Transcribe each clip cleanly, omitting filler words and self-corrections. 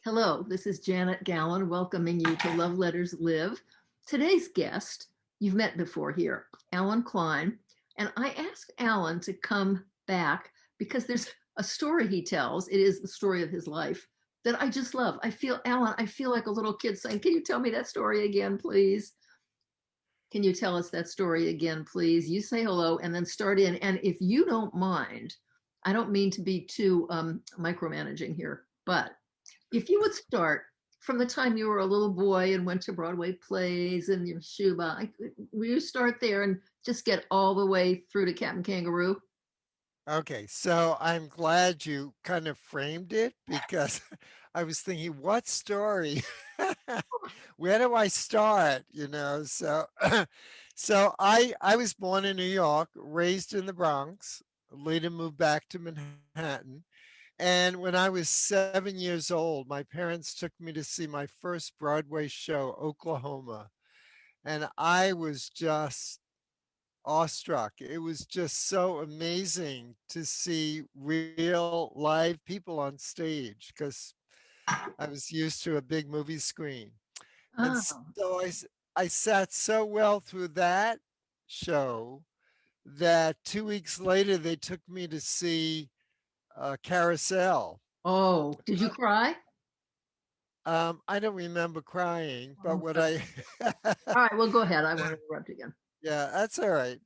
Hello, this is Janet Gallen welcoming you to Love Letters Live. Today's guest, you've met before here, Allen Klein. And I asked Allen to come back because there's a story he tells. It is the story of his life that I just love. Allen, I feel like a little kid saying, "Can you tell me that story again, please? Can you tell us that story again, please?" You say hello and then start in. And if you don't mind, I don't mean to be too micromanaging here, but if you would start from the time you were a little boy and went to Broadway plays and your Shuba, will you start there and just get all the way through to Captain Kangaroo? Okay, so I'm glad you kind of framed it because I was thinking, what story? Where do I start? So so I was born in New York, raised in the Bronx, later moved back to Manhattan. And when I was 7 years old, my parents took me to see my first Broadway show, Oklahoma. And I was just awestruck. It was just so amazing to see real live people on stage because I was used to a big movie screen. And Oh, so I sat so well through that show that 2 weeks later they took me to see Carousel. oh, did you cry? I don't remember crying, but Oh, what good. I All right, well, go ahead. I won't interrupt again. yeah, that's all right.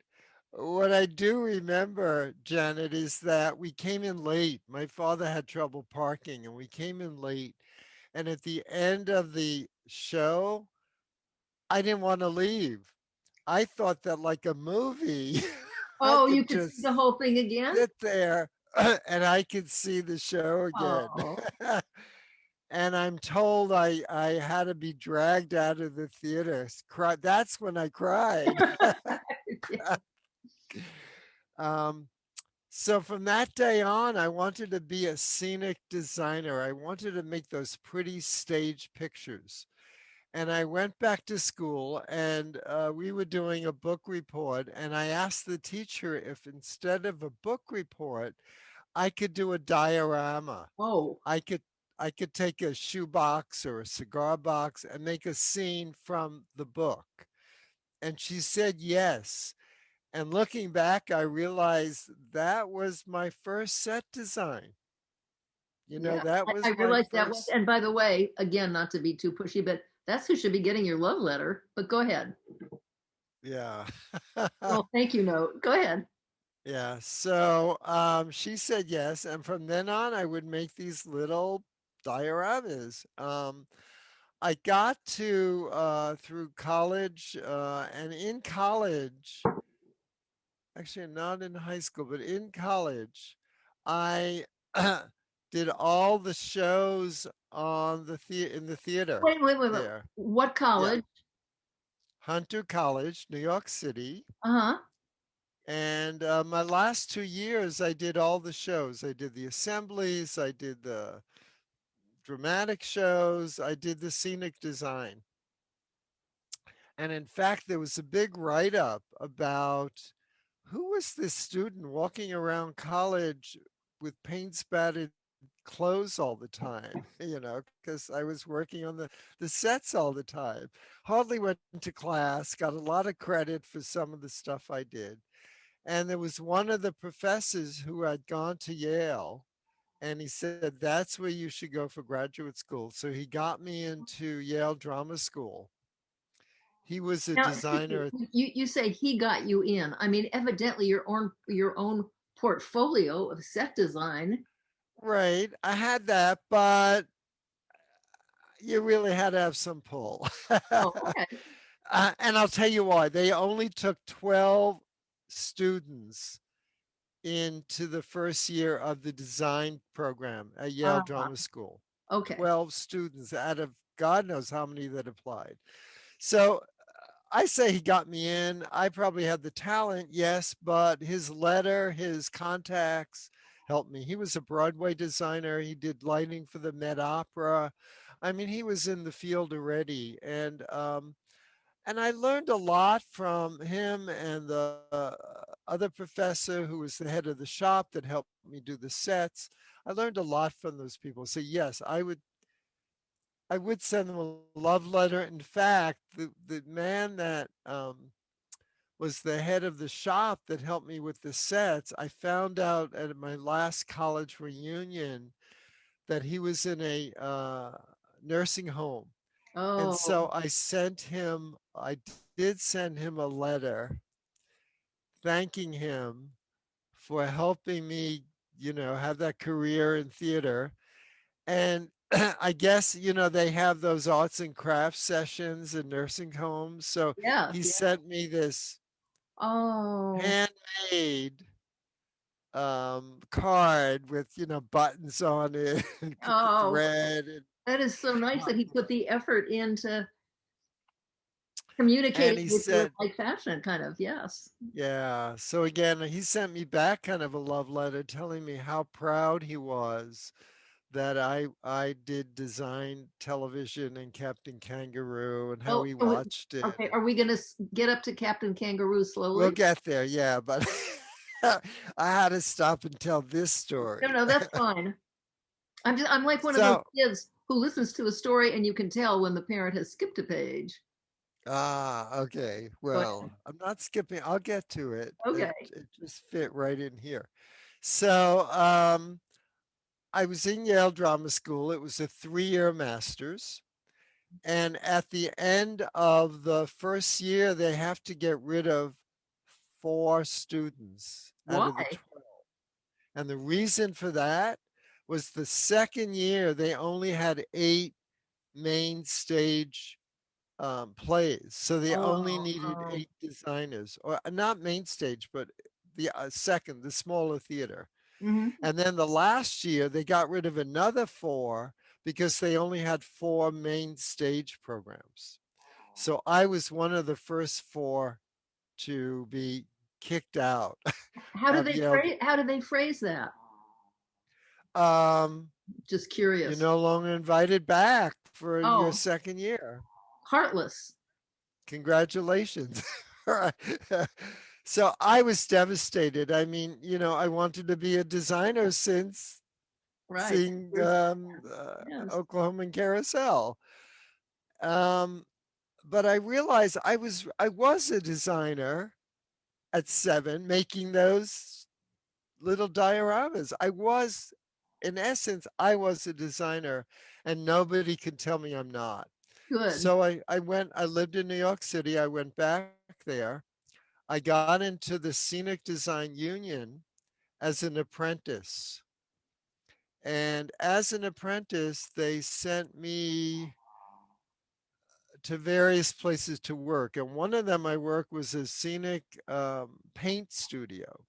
What I do remember, Janet, is that we came in late. My father had trouble parking and we came in late. And at the end of the show, I didn't want to leave. I thought that like a movie, I Oh, you could could see just the whole thing again? sit there and I could see the show again. Oh, And I'm told I had to be dragged out of the theater. That's when I cried. um, So from that day on, I wanted to be a scenic designer. I wanted to make those pretty stage pictures. And I went back to school and we were doing a book report. And I asked the teacher if instead of a book report, I could do a diorama. oh, I could I could take a shoebox or a cigar box and make a scene from the book. And she said yes. And looking back, I realized that was my first set design. yeah. That I was my realized that was, first. and by the way, again, not to be too pushy, but that's who should be getting your love letter. But go ahead. Yeah. Well, thank you note. Go ahead. Yeah. So she said yes. And from then on, I would make these little dioramas. I got to through college, and in college, actually not in high school, but in college, I did all the shows on in the theater Wait. there. What Yeah, college? Hunter College, New York City. Uh-huh. And my last 2 years, I did all the shows. I did the assemblies, I did the dramatic shows, I did the scenic design. And in fact, there was a big write up about who was this student walking around college with paint spattered clothes all the time, because I was working on the sets all the time. Hardly went to class, got a lot of credit for some of the stuff I did. And there was one of the professors who had gone to Yale, and he said, that's where you should go for graduate school. So he got me into Yale Drama School. He was a Now, excuse me, designer. you say he got you in. I mean, evidently your own portfolio of set design. Right. I had that, but you really had to have some pull. Oh, okay. And I'll tell you why. They only took 12 students into the first year of the design program at Yale Uh, Drama School. okay. 12 students out of God knows how many that applied. So I say he got me in. I probably had the talent, yes, but his letter, his contacts helped me. He was a Broadway designer. He did lighting for the Met Opera. I mean, he was in the field already, and I learned a lot from him and the other professor who was the head of the shop that helped me do the sets. I learned a lot from those people. So yes, I would I would send them a love letter. In fact, the man that was the head of the shop that helped me with the sets, I found out at my last college reunion that he was in a nursing home. And so Oh, I did send him a letter thanking him for helping me, have that career in theater. And I guess, they have those arts and crafts sessions in nursing homes. So yeah, he yeah. sent me this Oh, handmade card with, buttons on it and oh, thread that is so nice that he cotton. put the effort into And communicating he with you said, like fashion, kind of. Yes. yeah. So again, he sent me back kind of a love letter telling me how proud he was that I did design television and Captain Kangaroo and how Oh, he watched it. okay. Are we going to get up to Captain Kangaroo We'll slowly? get there, yeah, but I had to stop and tell this No, story. no, that's fine. I'm like one of those So, kids who listens to a story and you can tell when the parent has skipped a page. okay. Go ahead. Well, I'm not skipping. I'll get to it. It Okay. it just fit right in here. So, I was in Yale Drama School. It was a 3-year master's. And at the end of the first year, they have to get rid of 4 students out of the Why? 12. And the reason for that was the second year, they only had 8 main stage plays. So they only Oh, needed oh. 8 designers, or not main stage, but the second, the smaller theater. Hmm. And then the last year, they got rid of another 4 because they only had 4 main stage programs. So I was one of the first 4 to be kicked out of Yale. How do they phrase that? Um, Just you're curious. no longer invited back for your Oh, second year. heartless. Congratulations. Right. So I was devastated. I mean, I wanted to be a designer since Right. seeing Yes. Oklahoma and Carousel. Um, but I realized I was a designer at 7, making those little dioramas. In essence, I was a designer, and nobody can tell me I'm not. Good. So I lived in New York City. I went back there. I got into the Scenic Design Union as an apprentice. And as an apprentice, they sent me to various places to work. And one of them I worked was a scenic paint studio.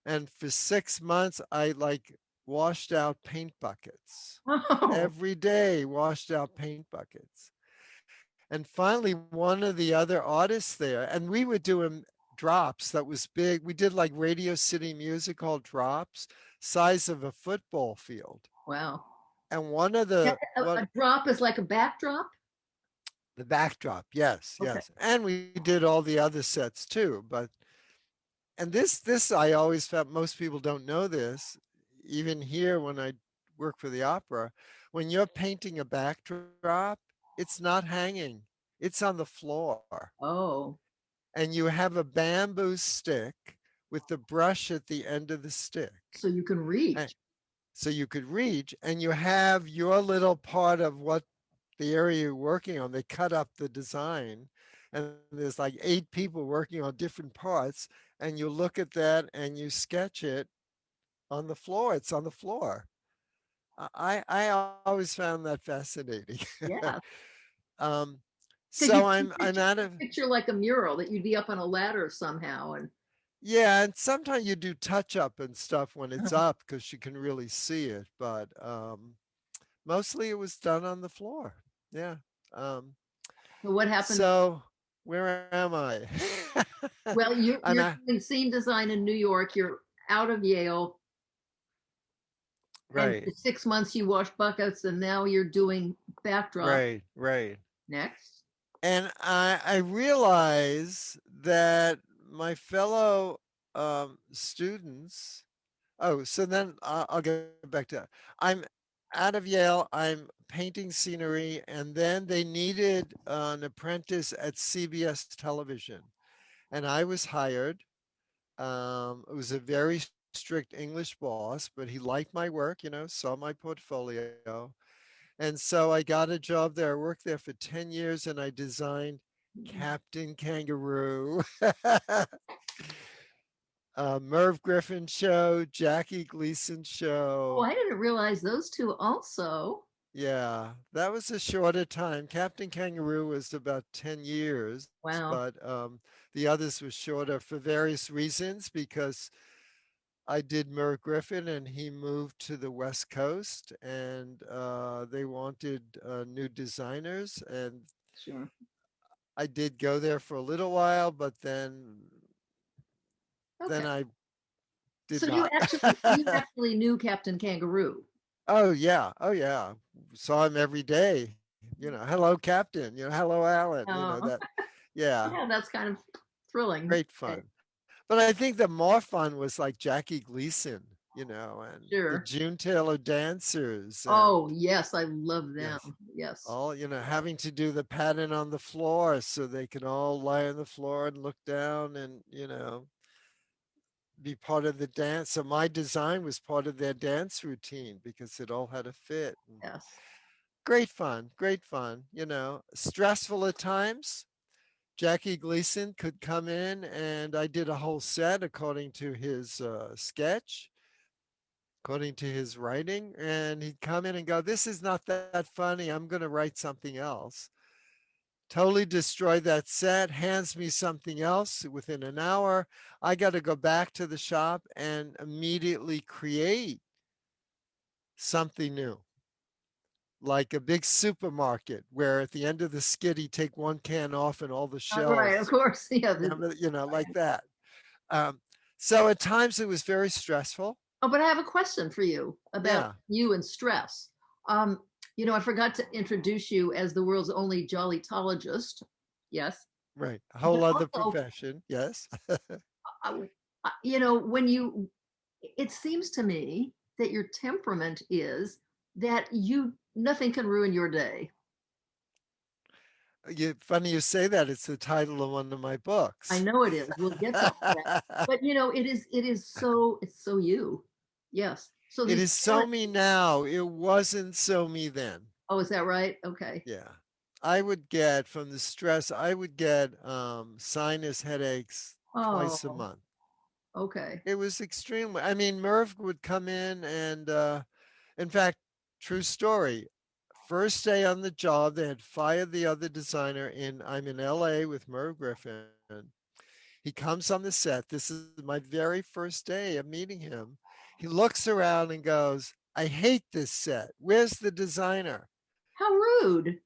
And for 6 months, I like washed out paint buckets. Oh, Every day, washed out paint buckets. And finally, one of the other artists there, and we were doing drops that was big. We did like Radio City Music Hall drops, size of a football field. wow. And one of Yeah, the what a drop is like a backdrop. the backdrop, yes, Okay. yes. And we did all the other sets too. But and this I always felt most people don't know this, even here when I work for the opera, when you're painting a backdrop, it's not hanging, it's on the floor. Oh, And you have a bamboo stick with the brush at the end of the stick. so you can And reach. so you could reach, and you have your little part of what the area you're working on. They cut up the design, and there's like 8 people working on different parts, and you look at that and you sketch it on the floor. It's on the floor. I always found that fascinating. Yeah. um, Because so I'm out of picture like a mural that you'd be up on a ladder somehow. And Yeah, and sometimes you do touch up and stuff when it's up because you can really see it, but mostly it was done on the floor. Yeah. Um, so what happened? so where am I? Well, I'm you're at, doing scene design in New York. You're out of Yale, and right, for 6 months you wash buckets, and now you're doing backdrop right. next. And I realize that my fellow students. Oh, so then I'll get back to that. I'm out of Yale, I'm painting scenery, and then they needed an apprentice at CBS television, and I was hired. It was a very strict English boss, but he liked my work, saw my portfolio. And so I got a job there. I worked there for 10 years and I designed Captain Kangaroo, Merv Griffin show, Jackie Gleason Oh, show. I didn't realize those two also. Yeah, that was a shorter time. Captain Kangaroo was about 10 years, Wow. but the others were shorter for various reasons because I did Merv Griffin and he moved to the West Coast and they wanted new designers. And Sure. I did go there for a little while, but then Okay. I did So you not. actually knew Captain Kangaroo. Oh yeah, oh yeah. Saw him every day. Hello, Captain. Hello, Alan. Oh, Yeah, yeah, that's kind of thrilling. great Okay, fun. But I think the more fun was like Jackie Gleason, and the sure. June Taylor dancers, and Oh, yes, I love them. yes, Yes, all having to do the pattern on the floor so they can all lie on the floor and look down and be part of the dance. So my design was part of their dance routine because it all had to fit. And yes. great fun, great fun. Stressful at times. Jackie Gleason could come in and I did a whole set according to his sketch, according to his writing. And he'd come in and go, "This is not that funny. I'm going to write something else." Totally destroy that set, hands me something else within an hour. I got to go back to the shop and immediately create something new, like a big supermarket where at the end of the skit, you take one can off and all the Right, of shelves, course. Yeah. like that. Um, so at times it was very stressful. Oh, but I have a question for you about Yeah, you and stress. Um, I forgot to introduce you as the world's only Jollytologist. Yes. right. A But whole other also, profession. Yes. uh, it seems to me that your temperament is that nothing can ruin your day. Funny you say that. It's the title of one of my I books. know it is. We'll get to all that. But it's so you. Yes. So It these is so parents, me now. It wasn't so me then. oh, is that right? Okay. Yeah. I would get from the stress, I would get sinus headaches twice a Oh, month. okay. It was extremely, I mean, Merv would come in and, in fact, true story. First day on the job, they had fired the other designer I'm in LA with Merv Griffin. He comes on the set. This is my very first day of meeting him. He looks around and goes, "I hate this set. Where's the designer?" How rude.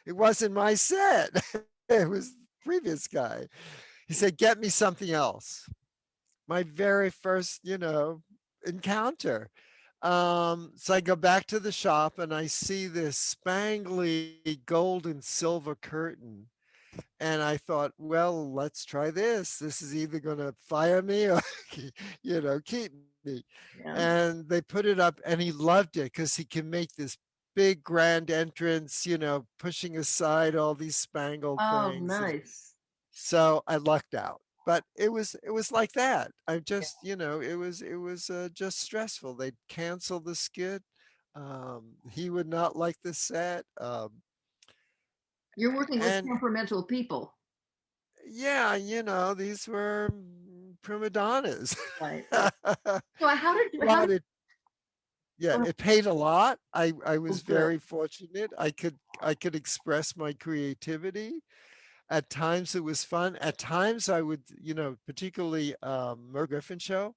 It wasn't my set. It was the previous guy. He said, "Get me something else." My very first, encounter. So I go back to the shop and I see this spangly gold and silver curtain. And I thought, well, let's try this. This is either going to fire me or, keep me. Yeah. And they put it up and he loved it because he can make this big grand entrance, pushing aside all these spangled Oh, things. And nice. so I lucked out. But it was like that. I just, it was just stressful. They'd cancel the skit. He would not like the set. You're working with And temperamental people. yeah, these were prima donnas. Right, right. So how But did, yeah, go ahead. it paid a lot. I Oh, was good. very fortunate. I could express my creativity. At times it was fun. At times I would, particularly Merv Griffin show.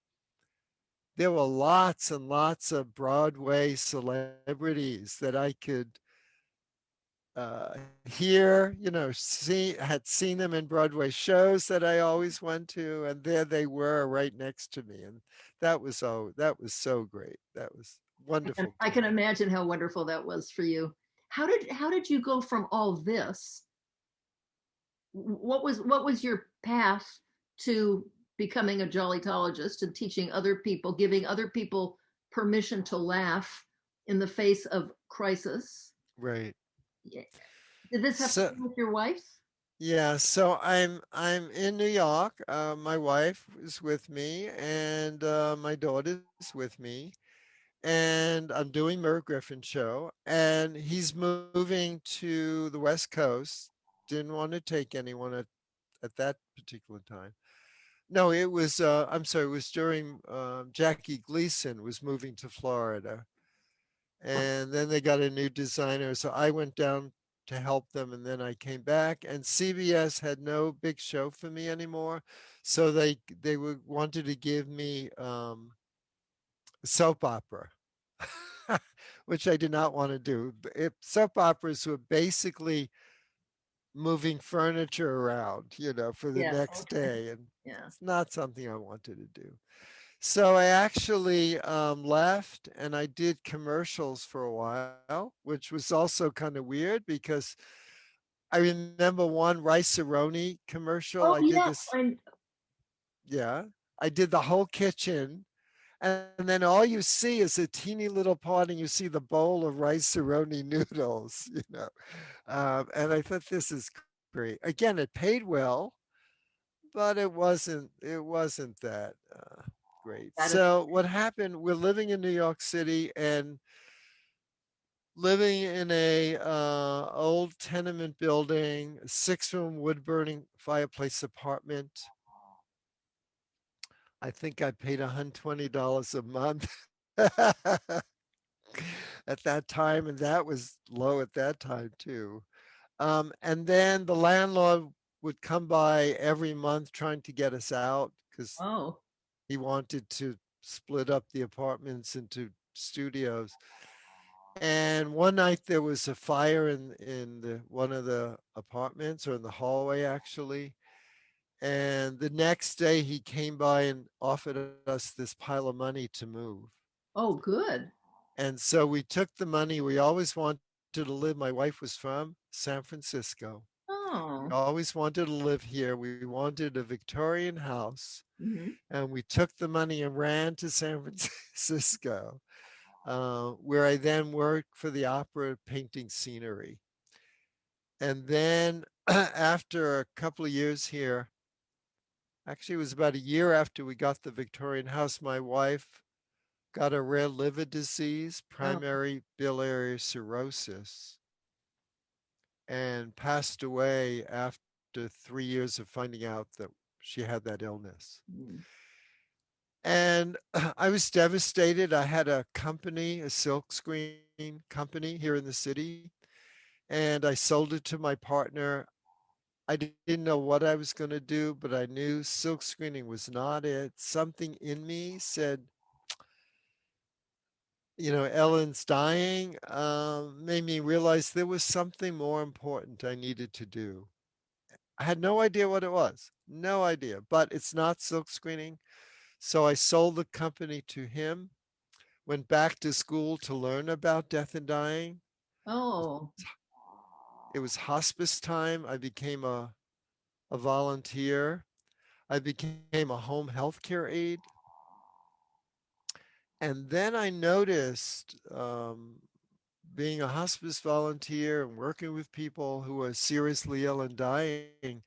There were lots and lots of Broadway celebrities that I could hear, had seen them in Broadway shows that I always went to, and there they were right next to me, and that was so great. That was And wonderful I can time. imagine how wonderful that was for you. How did you go from all this? What was your path to becoming a jollytologist and teaching other people, giving other people permission to laugh in the face of crisis. Right. Yeah. Did this have to So do with your wife? yeah, so I'm in New York. My wife is with me, and my daughter's with me, and I'm doing Merv Griffin show, and he's moving to the West Coast. Didn't want to take anyone at that particular time. No, it was I'm sorry, it was during Jackie Gleason was moving to Florida, and then they got a new designer. So I went down to help them, and then I came back. And CBS had no big show for me anymore, so wanted to give me soap opera, which I did not want to do. Soap operas were basically moving furniture around, for the Yes. next day, and Yeah. it's not something I wanted to do. So I actually left and I did commercials for a while, which was also kind of weird because I remember one Rice-A-Roni commercial. Oh I did yes. this, yeah, I did the whole kitchen. And then all you see is a teeny little pot, and you see the bowl of Rice-A-Roni noodles, And I thought this is great. Again, it paid well, but it wasn't that great. That is, So what happened? We're living in New York City and living in a old tenement building, 6-room wood burning fireplace apartment. I think I paid $120 a month at that time, and that was low at that time too. And then the landlord would come by every month trying to get us out because oh, he wanted to split up the apartments into studios. And one night there was a fire in one of the apartments, or in the hallway actually. And the next day he came by and offered us this pile of money to move. oh, good. And so we took the money. We always wanted to live. My wife was from San Francisco. We Oh, always wanted to live here. We wanted a Victorian house. hmm. And we took the money and ran to San Francisco, where I then worked for the opera painting scenery. And then after a couple of years here, actually, it was about a year after we got the Victorian house, my wife got a rare liver disease, Oh, primary biliary cirrhosis, and passed away after 3 years of finding out that she had that illness. mm. And I was devastated. I had a company, a silkscreen company here in the city, and I sold it to my partner. I didn't know what I was going to do, but I knew silk screening was not it. Something in me said, Ellen's dying, made me realize there was something more important I needed to do. I had no idea what it was, no idea, but it's not silk screening. So I sold the company to him, went back to school to learn about death and dying. Oh, It was hospice time. I became a volunteer. I became a home health care aide. And then I noticed, being a hospice volunteer and working with people who are seriously ill and dying,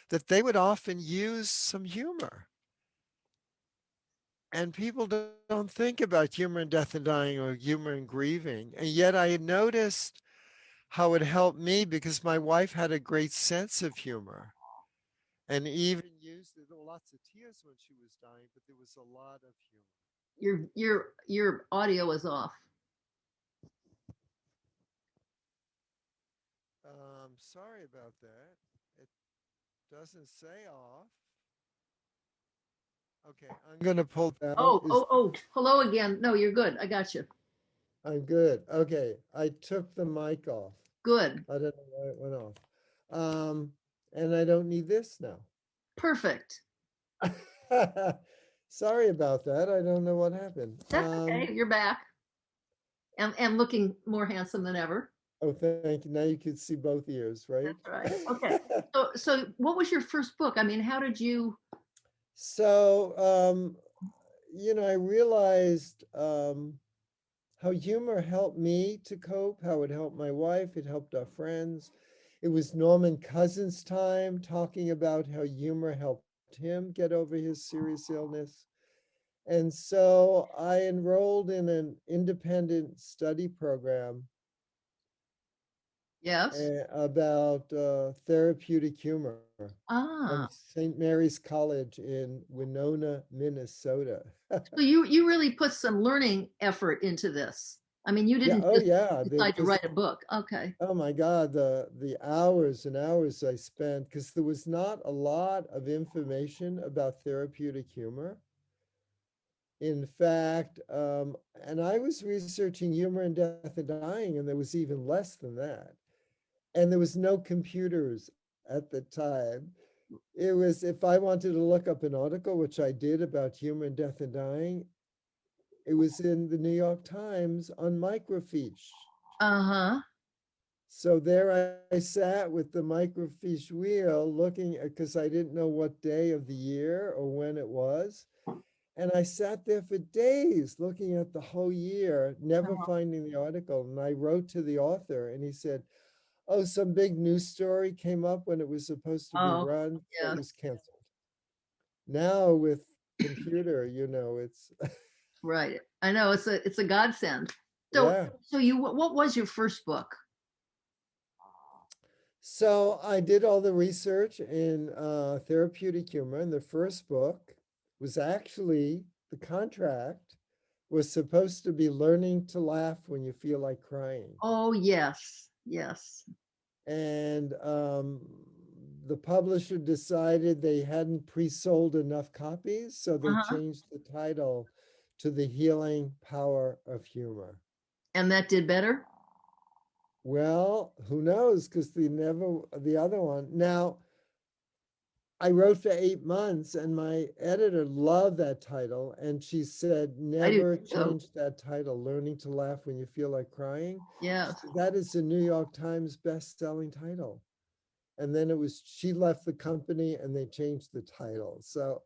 that they would often use some humor. And people don't think about humor in death and dying or humor in grieving. And yet I noticed how it helped me because my wife had a great sense of humor and even used there were lots of tears when she was dying, but there was a lot of humor. your audio is off. Sorry about that. It doesn't say off. Okay, I'm gonna pull down. Oh, oh, oh, hello again. No, you're good. I got you. I'm good. Okay, I took the mic off. Good. I don't know why it went off. And I don't need this now. Perfect. Sorry about that. I don't know what happened. That's okay. You're back and looking more handsome than ever. Oh, thank you. Now you can see both ears, right? That's right. Okay. So what was your first book? I mean, how did you? So, I realized how humor helped me to cope, how it helped my wife, it helped our friends. It was Norman Cousins' time talking about how humor helped him get over his serious illness. And so I enrolled in an independent study program Yes. about therapeutic humor from Ah, St. Mary's College in Winona, Minnesota. so you really put some learning effort into this. I mean, you Yeah, didn't oh just yeah, decide to because write a book. Okay. oh my God, the hours and hours I spent, because there was not a lot of information about therapeutic humor. In fact, and I was researching humor in death and dying, and there was even less than that. And there was no computers at the time. It was, if I wanted to look up an article, which I did about humor in death and dying, it was in the New York Times on microfiche. Uh-huh. So there I sat with the microfiche wheel looking at, because I didn't know what day of the year or when it was. And I sat there for days looking at the whole year, never finding the article. And I wrote to the author and he said, oh, some big news story came up when it was supposed to be Oh, run, so it yeah, was canceled. Now with computer, it's right. I know it's a godsend. So yeah. so you what was your first book? So I did all the research in therapeutic humor, and the first book was actually the contract was supposed to be learning to laugh when you feel like crying. Oh, yes. Yes. And the publisher decided they hadn't pre-sold enough copies, so they Uh-huh. changed the title to The Healing Power of Humor. And that did better? Well, who knows? Because the other one. Now, I wrote for 8 months, and my editor loved that title. And she said, I do never too. change that title, Learning to Laugh When You Feel Like Crying. Yes. That is a New York Times best-selling title. And then she left the company and they changed the title. So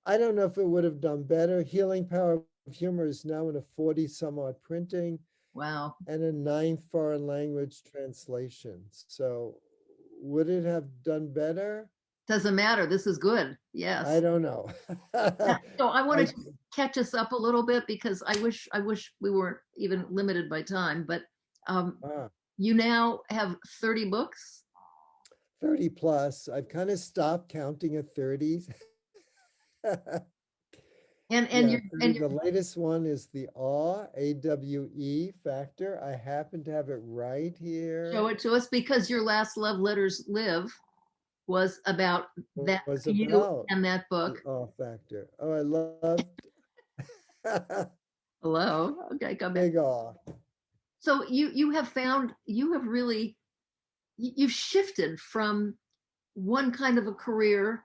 I don't know if it would have done better. Healing Power of Humor is now in a 40 some odd printing Wow. and a 9 foreign language translation. So would it have done better? Doesn't matter. This is good. I Yes. don't know. Yeah. So I want to I just catch us up a little bit because I wish we weren't even limited by time, but um ah, you now have 30 books 30 plus. I've kind of stopped counting at 30. and Yeah, you're 30. and The you're latest one is the AWE factor. I happen to have it right show here. it to us because your last Love Letters Live was about that Was you about and that the book. awe factor. Oh, I loved Hello. Okay, come back. big awe. So you have found you have really you've shifted from one kind of a career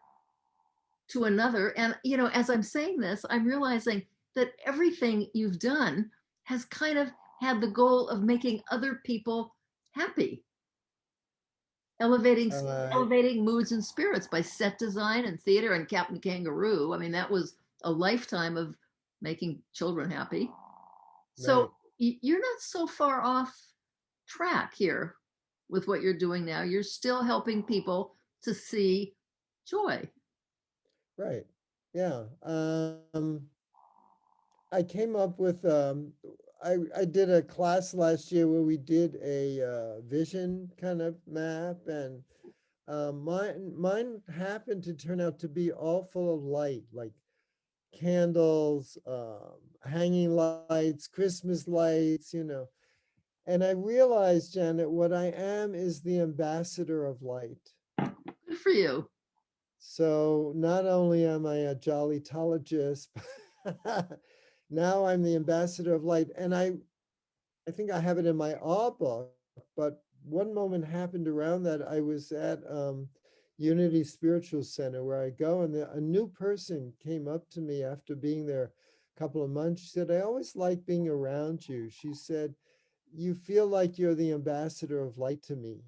to another. And, as I'm saying this, I'm realizing that everything you've done has kind of had the goal of making other people happy, elevating Uh, elevating moods and spirits by set design and theater and Captain Kangaroo. I mean, that was a lifetime of making children happy. So right, you're not so far off track here with what you're doing now. You're still helping people to see joy. right. Yeah. I came up with I did a class last year where we did a vision kind of map, and mine happened to turn out to be all full of light, like candles, hanging lights, Christmas lights. And I realized, Janet, what I am is the ambassador of light. Good for you. So not only am I a Jollytologist, now I'm the ambassador of light. And I think I have it in my awe book, but one moment happened around that. I was at Unity Spiritual Center where I go, and a new person came up to me after being there a couple of months. She said, I always like being around you. She said, you feel like you're the ambassador of light to me.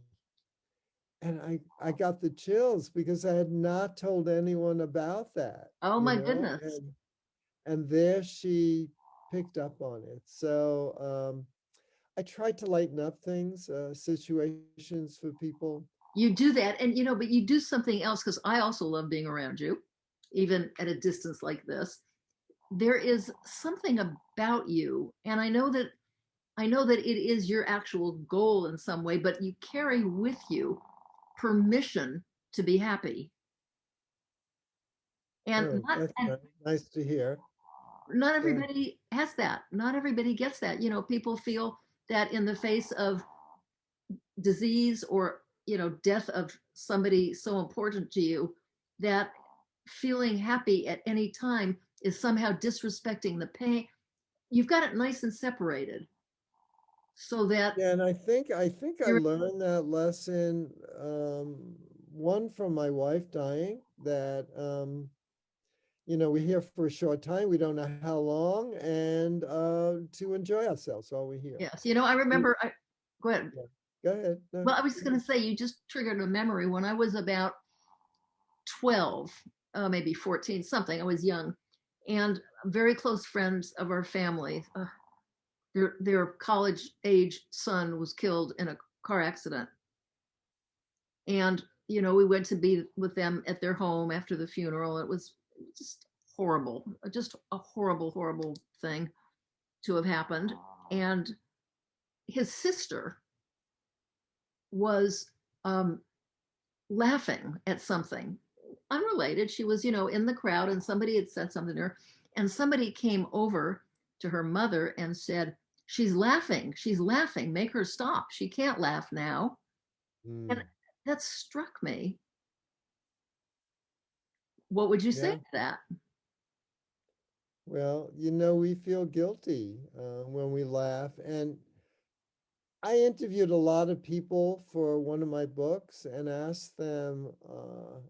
And I got the chills because I had not told anyone about that, Oh you my know, goodness. and there she picked up on it. So I tried to lighten up things, situations for people. You do that, and but you do something else, because I also love being around you, even at a distance like this. There is something about you, and I know that it is your actual goal in some way, but you carry with you permission to be happy. And Oh, not that's and nice to hear. not Yeah. everybody has that. Not everybody gets that. People feel that in the face of disease or death of somebody so important to you, that feeling happy at any time is somehow disrespecting the pain. You've got it nice and separated so that Yeah, and I think I you're learned that lesson, one from my wife dying, that we're here for a short time, we don't know how long, and to enjoy ourselves while we're here. yes. I We- remember go ahead. yeah. Go ahead. No, Well, I was go just going ahead. to say, you just triggered a memory. When I was about 12, maybe 14, something, I was young, and very close friends of our family, their college age son was killed in a car accident. And, we went to be with them at their home after the funeral. It was just horrible, just a horrible, horrible thing to have happened. And his sister was laughing at something unrelated. She was, in the crowd, and somebody had said something to her, and somebody came over to her mother and said, "She's laughing. She's laughing. Make her stop. She can't laugh now." And Mm, that struck me. What would you say yeah. to that? Well, we feel guilty when we laugh. And I interviewed a lot of people for one of my books and asked them,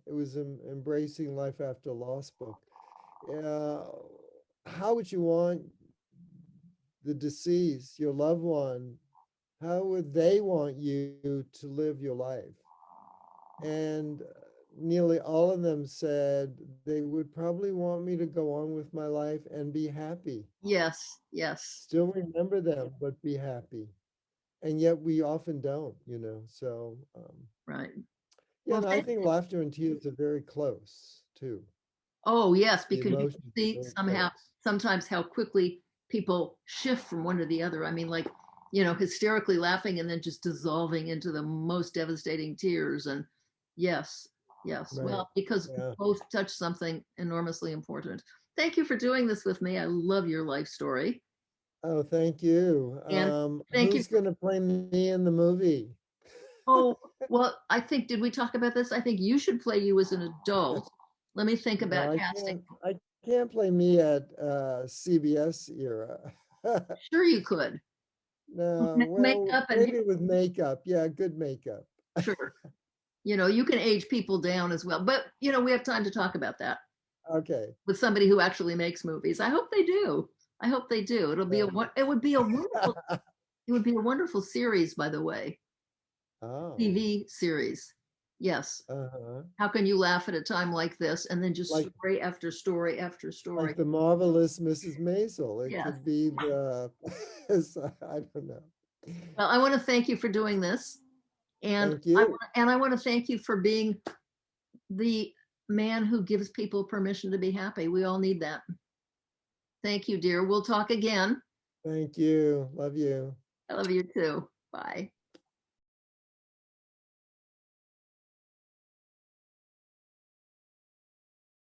it was an Embracing Life After Loss book. Uh, how would you want the deceased, your loved one, how would they want you to live your life? And nearly all of them said they would probably want me to go on with my life and be happy. Yes, yes, Still remember them, but be happy. And yet we often don't, So, right. yeah, Well, and I think laughter and tears are very close too. oh, yes, The because you can emotions are see very somehow close. sometimes how quickly people shift from one to the other. I mean, like, hysterically laughing and then just dissolving into the most devastating tears. And yes, yes. Right. Well, because Yeah. both touch something enormously important. Thank you for doing this with me. I love your life story. Oh, thank you. And thank you Who's for, going to play me in the movie? oh, well, did we talk about this? I think you should play you as an adult. Let me think No, about I casting. can't. I can't play me at CBS era. Sure, you could. No, well, Makeup and hair, maybe with makeup. Yeah, good makeup. sure. You can age people down as well, but we have time to talk about that Okay. with somebody who actually makes movies. I hope they do. I hope they do. Yeah. It would be a wonderful series, by the way. Oh. TV series. Yes. Uh-huh. How can you laugh at a time like this and then just Like story after story after story? like the marvelous Mrs. Maisel. It Yes. could be the I don't know. Well, I want to thank you for doing this, and Thank you. I want to thank you for being the man who gives people permission to be happy. We all need that. Thank you, dear. We'll talk again. Thank you. Love you. I love you too. Bye.